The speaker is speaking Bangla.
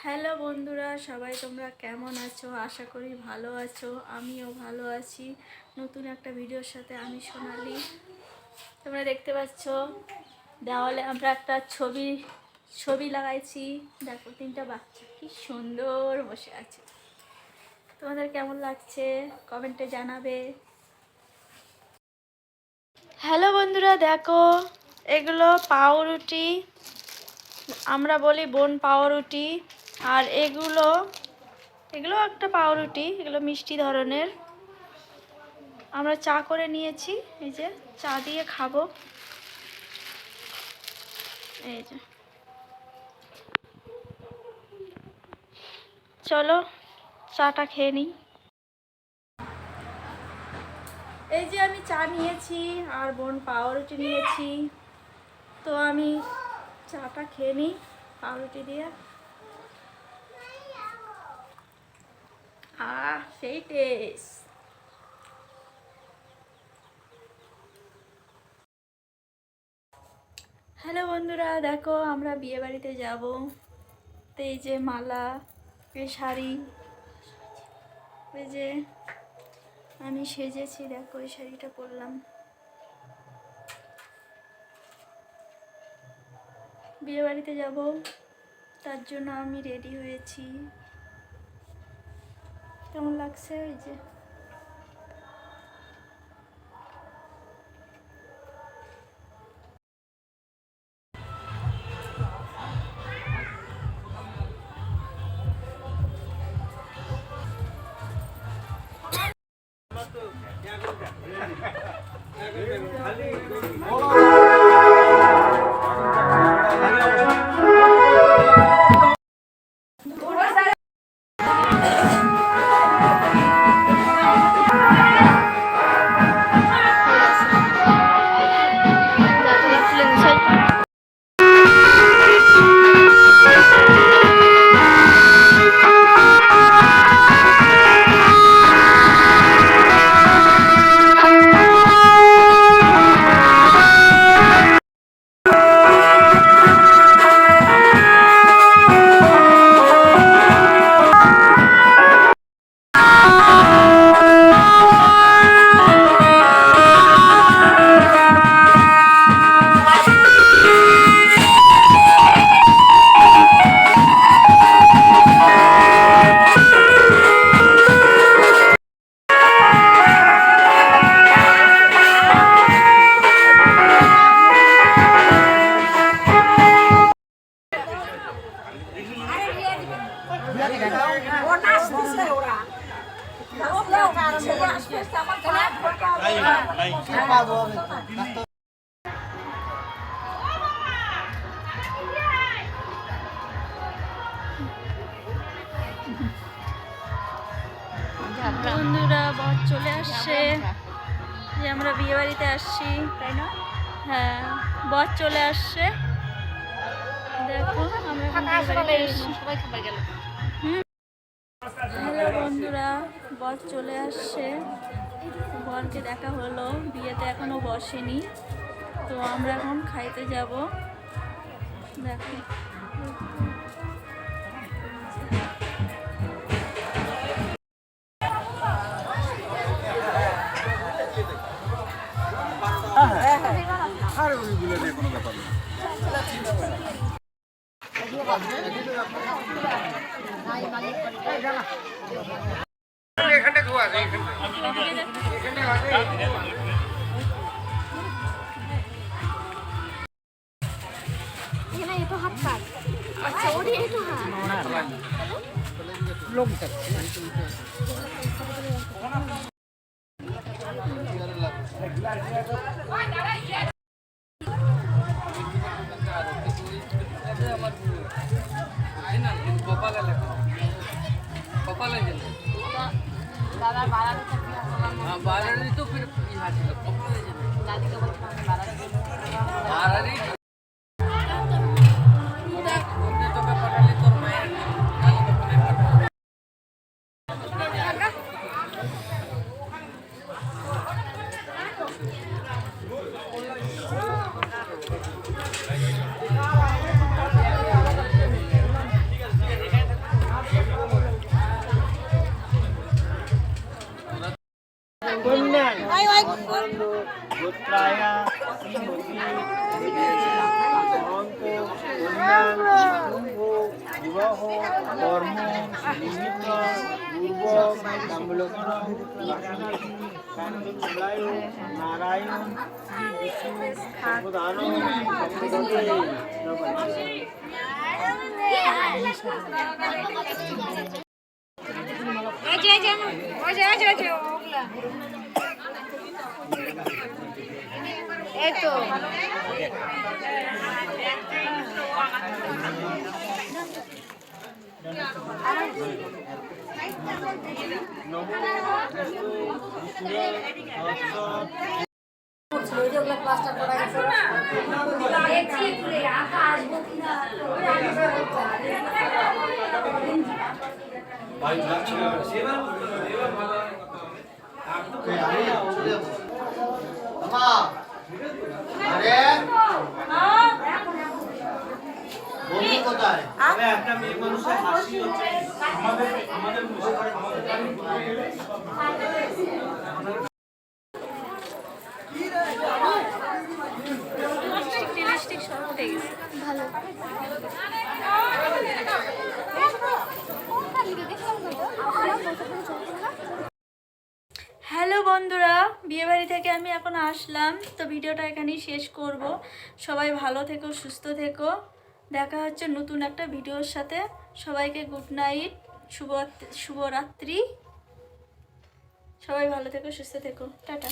হ্যালো বন্ধুরা, সবাই তোমরা কেমন আছো? আশা করি ভালো আছো। আমিও ভালো আছি। নতুন একটা ভিডিওর সাথে আমি সোনালি। তোমরা দেখতে পাচ্ছ দেওয়ালে আমরা একটা ছবি লাগাইছি। দেখো, 3টা বাচ্চা কি সুন্দর বসে আছে। তোমাদের কেমন লাগছে কমেন্টে জানাবে। হ্যালো বন্ধুরা, দেখো এগুলো পাউরুটি, আমরা বলি বোন পাউরুটি। আর এগুলো একটা পাউরুটি, এগুলো মিষ্টি ধরনের। আমরা চা করে নিয়েছি, এই যে চা দিয়ে খাবো। এই যে চলো চাটা খেয়ে নিই। এই যে আমি চা নিয়েছি আর বোন পাউরুটি নিয়েছি, তো আমি চাটা খেয়ে নিই পাউরুটি দিয়ে। সেই টেস্ট। হ্যালো বন্ধুরা, দেখো আমরা বিয়ে বাড়িতে যাবো। তো এই যে মালা, এই শাড়ি, এই যে আমি সেজেছি, দেখো এই শাড়িটা পরলাম। বিয়ে বাড়িতে যাব, তার জন্য আমি রেডি হয়েছি। কেমন লাগছে? এই যে বন্ধুরা বর চলে আসছে, যে আমরা বিয়ে বাড়িতে আসছি, তাই না? হ্যাঁ, বর চলে আসছে। দেখো আমরা হ্যালো বন্ধুরা, বর চলে আসছে। বরকে দেখা হলো, বিয়েতে এখনো বসেনি, তো আমরা এখন খাইতে যাব। দেখো तो फिर বিবাহ কর্ম নিমিত্ত পূর্ব তাম্বলকন বাসনাথী কাঞ্চলায় নারায়ণ শ্রী বিষ্ণু প্রধান এই তো একটা মেয়ে মানুষের হাসি হচ্ছে আমাদের লিপস্টিক সব উঠে গেছে ভালো হ্যালো বন্ধুরা, বিয়েবাড়ি থেকে আমি এখন আসলাম, তো ভিডিওটা এখানেই শেষ করব। সবাই ভালো থেকো, সুস্থ থেকো, দেখা হচ্ছে নতুন একটা ভিডিওর সাথে। সবাইকে গুড নাইট, শুভরাত্রি। সবাই ভালো থেকো, সুস্থ থেকো, টাটা।